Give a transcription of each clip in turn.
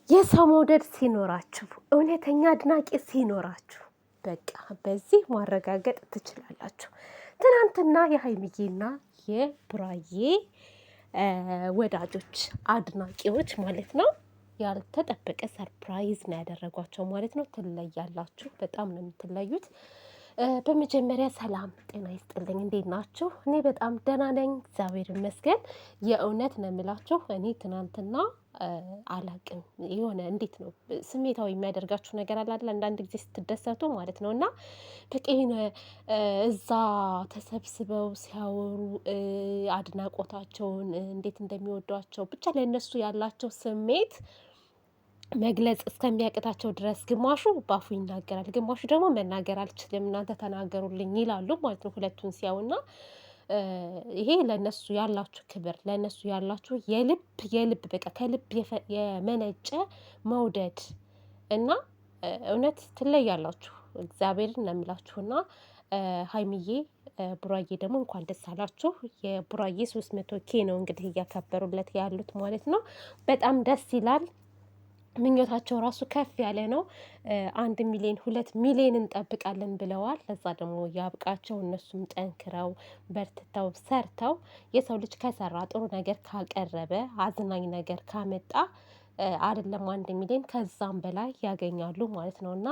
የሰው መውደድ ሲኖራችሁ እውነተኛ አድናቂ ሲኖራችሁ በቃ በዚህ ማረጋገጥ ትችላላችሁ። ትናንትና የሀይሚዬና የቡራዬ ወዳጆች አድናቂዎች ማለት ነው ያልተጠበቀ ሰርፕራይዝ ነው ያደረጓቸው ማለት ነው። ትለያላችሁ፣ በጣም ነው የምትለዩት። በመጀመሪያ ሰላም ጤና ይስጥልኝ፣ እንዴት ናችሁ? እኔ በጣም ደህና ነኝ፣ እግዚአብሔር ይመስገን። የእውነት ነው የምላችሁ እኔ ትናንትና አላቅም የሆነ እንዴት ነው ስሜታዊ የሚያደርጋችሁ ነገር አለ አይደል? አንዳንድ ጊዜ ስትደሰቱ ማለት ነው። እና በቃ እዛ ተሰብስበው ሲያወሩ አድናቆታቸውን እንዴት እንደሚወዷቸው ብቻ ለእነሱ ያላቸው ስሜት መግለጽ እስከሚያቅታቸው ድረስ ግማሹ ባፉ ይናገራል፣ ግማሹ ደግሞ መናገር አልችልም እናንተ ተናገሩልኝ ይላሉ ማለት ነው። ሁለቱን ሲያዩና ይሄ ለነሱ ያላችሁ ክብር፣ ለነሱ ያላችሁ የልብ በቃ ከልብ የመነጨ መውደድ እና እውነት ትለያላችሁ። እግዚአብሔርን ነው የምላችሁና ሀይሚዬ ቡራዬ ደግሞ እንኳን ደስ አላችሁ። የቡራዬ 300K ነው እንግዲህ እያከበሩለት ያሉት ማለት ነው። በጣም ደስ ይላል። ምኞታቸው ራሱ ከፍ ያለ ነው። 1 ሚሊዮን 2 ሚሊዮን እንጠብቃለን ብለዋል። ለዛ ደግሞ ያብቃቸው። እነሱም ጠንክረው በርትተው ሰርተው የሰው ልጅ ከሰራ ጥሩ ነገር ካቀረበ አዝናኝ ነገር ካመጣ አይደለም 1 ሚሊዮን ከዛም በላይ ያገኛሉ ማለት ነው። እና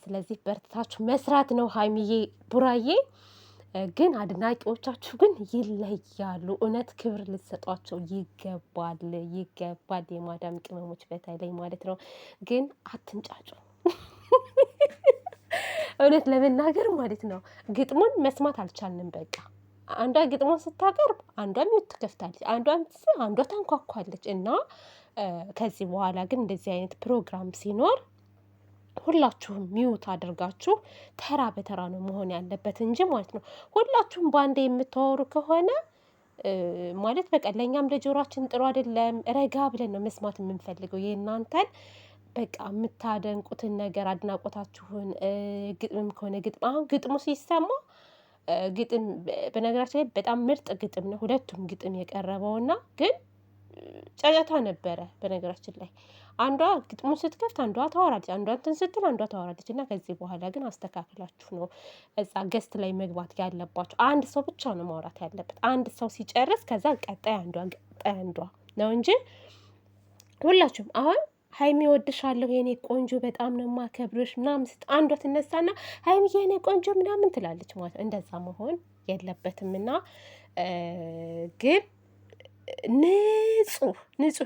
ስለዚህ በርትታችሁ መስራት ነው። ሀይሚዬ ቡራዬ ግን አድናቂዎቻችሁ ግን ይለያሉ። እውነት ክብር ልትሰጧቸው ይገባል፣ ይገባል። የማዳም ቅመሞች በተለይ ማለት ነው። ግን አትንጫጩ። እውነት ለመናገር ማለት ነው ግጥሙን መስማት አልቻልንም። በቃ አንዷ ግጥሙን ስታቀርብ አንዷ ሚውት ትከፍታለች፣ አንዷ ታንኳኳለች። እና ከዚህ በኋላ ግን እንደዚህ አይነት ፕሮግራም ሲኖር ሁላችሁም ሚውት አድርጋችሁ ተራ በተራ ነው መሆን ያለበት እንጂ ማለት ነው ሁላችሁም በአንዴ የምታወሩ ከሆነ ማለት በቃ ለእኛም ለጆሯችን ጥሩ አይደለም። ረጋ ብለን ነው መስማት የምንፈልገው የእናንተን በቃ የምታደንቁትን ነገር አድናቆታችሁን። ግጥምም ከሆነ ግጥም አሁን ግጥሙ ሲሰማ ግጥም በነገራችን ላይ በጣም ምርጥ ግጥም ነው። ሁለቱም ግጥም የቀረበውና ግን ጫጫታ ነበረ። በነገራችን ላይ አንዷ ግጥሙን ስትከፍት አንዷ ታወራለች፣ አንዷ እንትን ስትል አንዷ ታወራለች። እና ከዚህ በኋላ ግን አስተካክላችሁ ነው እዛ ገስት ላይ መግባት ያለባችሁ። አንድ ሰው ብቻ ነው ማውራት ያለበት። አንድ ሰው ሲጨርስ ከዛ ቀጣይ አንዷ ነው እንጂ ሁላችሁም አሁን ሀይሚ እወድሻለሁ የኔ ቆንጆ በጣም ነው የማከብርሽ ምናምን አንዷ ትነሳና ሀይሚ የኔ ቆንጆ ምናምን ትላለች ማለት እንደዛ መሆን የለበትም። እና ግን ንጹህ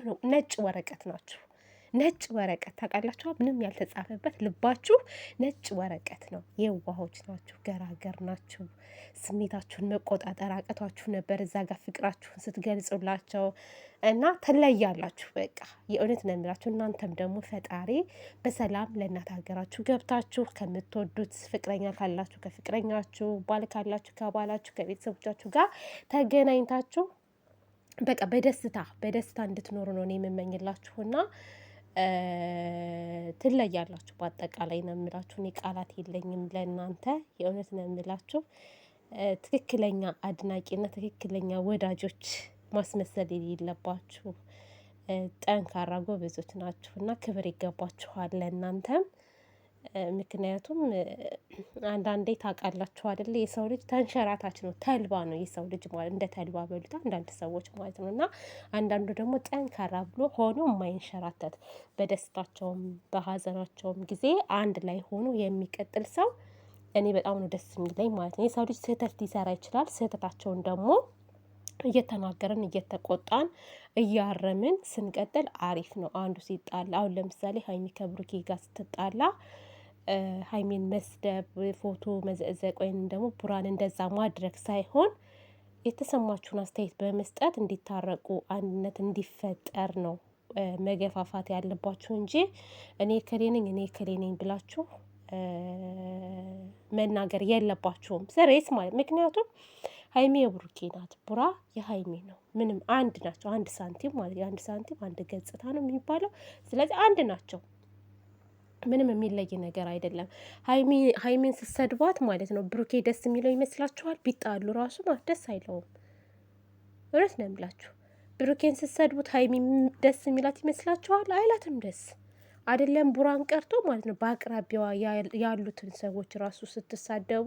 ነው። ነጭ ወረቀት ናችሁ። ነጭ ወረቀት ታውቃላችሁ፣ ምንም ያልተጻፈበት ልባችሁ ነጭ ወረቀት ነው። የዋሆች ናችሁ፣ ገራገር ናችሁ። ስሜታችሁን መቆጣጠር አቅቷችሁ ነበር እዛ ጋር ፍቅራችሁን ስትገልጹላቸው እና ትለያላችሁ። በቃ የእውነት ነው የምላችሁ። እናንተም ደግሞ ፈጣሪ በሰላም ለእናት ሀገራችሁ ገብታችሁ ከምትወዱት ፍቅረኛ ካላችሁ ከፍቅረኛችሁ፣ ባል ካላችሁ ከባላችሁ፣ ከቤተሰቦቻችሁ ጋር ተገናኝታችሁ በቃ በደስታ እንድትኖሩ ነው እኔ የምመኝላችሁና ትለያላችሁ። በአጠቃላይ ነው የምላችሁ። እኔ ቃላት የለኝም ለእናንተ። የእውነት ነው የምላችሁ። ትክክለኛ አድናቂና ትክክለኛ ወዳጆች ማስመሰል የሌለባችሁ ጠንካራ ጎበዞች ናችሁ እና ክብር ይገባችኋል ለእናንተም። ምክንያቱም አንዳንዴ ታውቃላችሁ አይደለ የሰው ልጅ ተንሸራታች ነው፣ ተልባ ነው የሰው ልጅ ማለት እንደ ተልባ በሉት አንዳንድ ሰዎች ማለት ነው። እና አንዳንዱ ደግሞ ጠንካራ ብሎ ሆኖ የማይንሸራተት በደስታቸውም በሀዘናቸውም ጊዜ አንድ ላይ ሆኖ የሚቀጥል ሰው እኔ በጣም ነው ደስ የሚለኝ ማለት ነው። የሰው ልጅ ስህተት ሊሰራ ይችላል። ስህተታቸውን ደግሞ እየተናገርን እየተቆጣን እያረምን ስንቀጥል አሪፍ ነው። አንዱ ሲጣላ አሁን ለምሳሌ ሀይሚ ከብሩኬ ጋር ስትጣላ ሀይሚን መስደብ፣ ፎቶ መዘቅዘቅ ወይም ደግሞ ቡራን እንደዛ ማድረግ ሳይሆን የተሰማችሁን አስተያየት በመስጠት እንዲታረቁ አንድነት እንዲፈጠር ነው መገፋፋት ያለባችሁ እንጂ እኔ እከሌ ነኝ ብላችሁ መናገር የለባችሁም። ስሬስ ማለት ምክንያቱም ሀይሚ የብሩኬ ናት፣ ቡራ የሀይሚ ነው። ምንም አንድ ናቸው። አንድ ሳንቲም ማለት የአንድ ሳንቲም አንድ ገጽታ ነው የሚባለው። ስለዚህ አንድ ናቸው። ምንም የሚለይ ነገር አይደለም። ሀይሚን ስትሰድቧት ማለት ነው ብሩኬ ደስ የሚለው ይመስላችኋል? ቢጣሉ ራሱ ማለት ደስ አይለውም። እውነት ነው የምላችሁ። ብሩኬን ስትሰድቡት ሀይሚ ደስ የሚላት ይመስላችኋል? አይላትም ደስ አይደለም። ቡራን ቀርቶ ማለት ነው በአቅራቢያዋ ያሉትን ሰዎች ራሱ ስትሳደቡ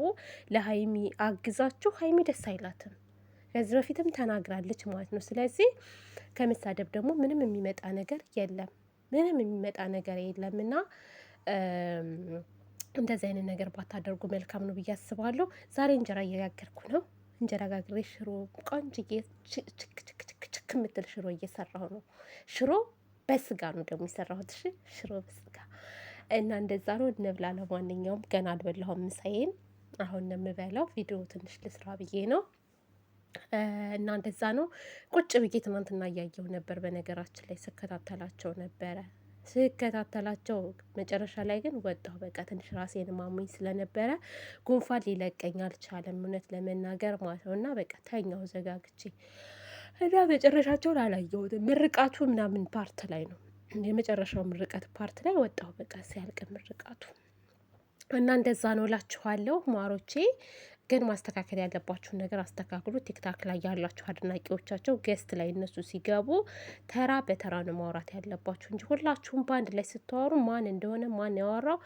ለሀይሚ አግዛችሁ ሀይሚ ደስ አይላትም። ከዚህ በፊትም ተናግራለች ማለት ነው። ስለዚህ ከመሳደብ ደግሞ ምንም የሚመጣ ነገር የለም፣ ምንም የሚመጣ ነገር የለም እና እንደዚህ አይነት ነገር ባታደርጉ መልካም ነው ብዬ አስባለሁ። ዛሬ እንጀራ እየጋገርኩ ነው። እንጀራ ጋግሬ ሽሮ ቆንጅዬ ችክ የምትል ሽሮ እየሰራሁ ነው። ሽሮ በስጋ ነው ደግሞ የሰራሁት። እሺ ሽሮ በስጋ እና እንደዛ ነው። እንብላ። ለማንኛውም ገና አልበላሁም ምሳዬን፣ አሁን ነው የምበላው። ቪዲዮ ትንሽ ልስራ ብዬ ነው እና እንደዛ ነው። ቁጭ ብዬ ትናንትና እያየሁ ነበር። በነገራችን ላይ ስከታተላቸው ነበረ መጨረሻ ላይ ግን ወጣሁ። በቃ ትንሽ ራሴን ማሙኝ ስለነበረ ጉንፋን ሊለቀኝ አልቻለም፣ እውነት ለመናገር ማለት ነው። እና በቃ ተኛው ዘጋግቼ እና መጨረሻቸውን አላየሁትም። ምርቃቱ ምናምን ፓርት ላይ ነው፣ የመጨረሻው ምርቀት ፓርት ላይ ወጣሁ። በቃ ሲያልቅ ምርቃቱ እና እንደዛ ነው እላችኋለሁ ማሮቼ። ግን ማስተካከል ያለባችሁን ነገር አስተካክሉ። ቲክታክ ላይ ያላችሁ አድናቂዎቻቸው ገስት ላይ እነሱ ሲገቡ ተራ በተራ ነው ማውራት ያለባችሁ እንጂ ሁላችሁም በአንድ ላይ ስትዋሩ ማን እንደሆነ ማን ያወራው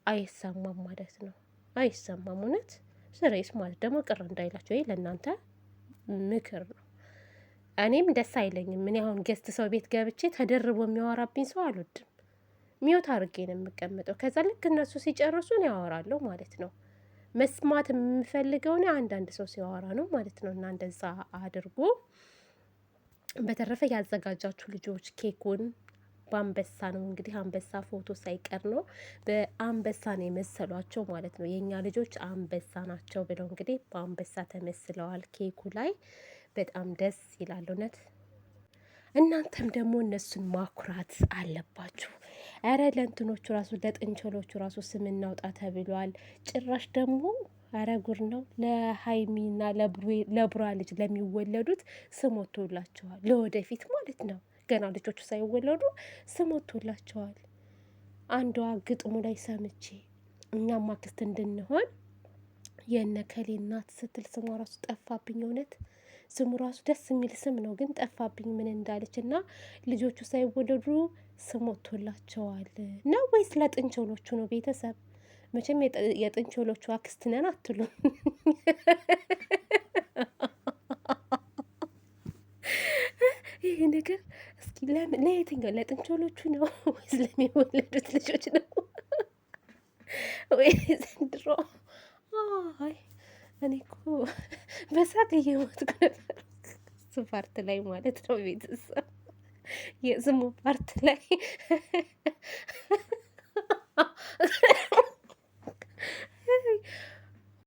አይሰማም ማለት ነው። አይሰማም እውነት ስሬስ ማለት ደግሞ ቅር እንዳይላቸው፣ ይሄ ለእናንተ ምክር ነው። እኔም ደስ አይለኝም። ምን አሁን ገስት ሰው ቤት ገብቼ ተደርቦ የሚያወራብኝ ሰው አልወድም። ሚዮት አድርጌ ነው የምቀምጠው። ከዛ ልክ እነሱ ሲጨርሱ ነው ያወራለሁ ማለት ነው። መስማት የምፈልገው ነው አንዳንድ ሰው ሲያወራ ነው ማለት ነው። እና እንደዛ አድርጎ በተረፈ ያዘጋጃችሁ ልጆች ኬኩን በአንበሳ ነው እንግዲህ፣ አንበሳ ፎቶ ሳይቀር ነው በአንበሳ ነው የመሰሏቸው ማለት ነው። የእኛ ልጆች አንበሳ ናቸው ብለው እንግዲህ በአንበሳ ተመስለዋል ኬኩ ላይ። በጣም ደስ ይላል እውነት። እናንተም ደግሞ እነሱን ማኩራት አለባችሁ። ኧረ ለእንትኖቹ ራሱ ለጥንቸሎቹ ራሱ ስም እናውጣ ተብሏል። ጭራሽ ደግሞ ኧረ ጉር ነው። ለሀይሚና ለቡራ ልጅ ለሚወለዱት ስም ወጥቶላቸዋል። ለወደፊት ማለት ነው። ገና ልጆቹ ሳይወለዱ ስም ወጥቶላቸዋል። አንዷ ግጥሙ ላይ ሰምቼ እኛም አክስት እንድንሆን የነከሌ እናት ስትል ስሟ ራሱ ጠፋብኝ እውነት። ስሙ ራሱ ደስ የሚል ስም ነው፣ ግን ጠፋብኝ ምን እንዳለች። እና ልጆቹ ሳይወለዱ ስም ወጥቶላቸዋል ነው ወይስ ለጥንቸሎቹ ነው? ቤተሰብ መቼም የጥንቸሎቹ አክስት ነን አትሉም? ይሄ ነገር እስኪ ለየትኛው ለጥንቸሎቹ ነው ወይስ ለሚወለዱት ልጆች ነው? ወይ ዘንድሮ አይ እኔ እኮ በሳቅ እየሞትኩ ነበር። እሱ ፓርት ላይ ማለት ነው ቤተሰብ፣ የስሙ ፓርት ላይ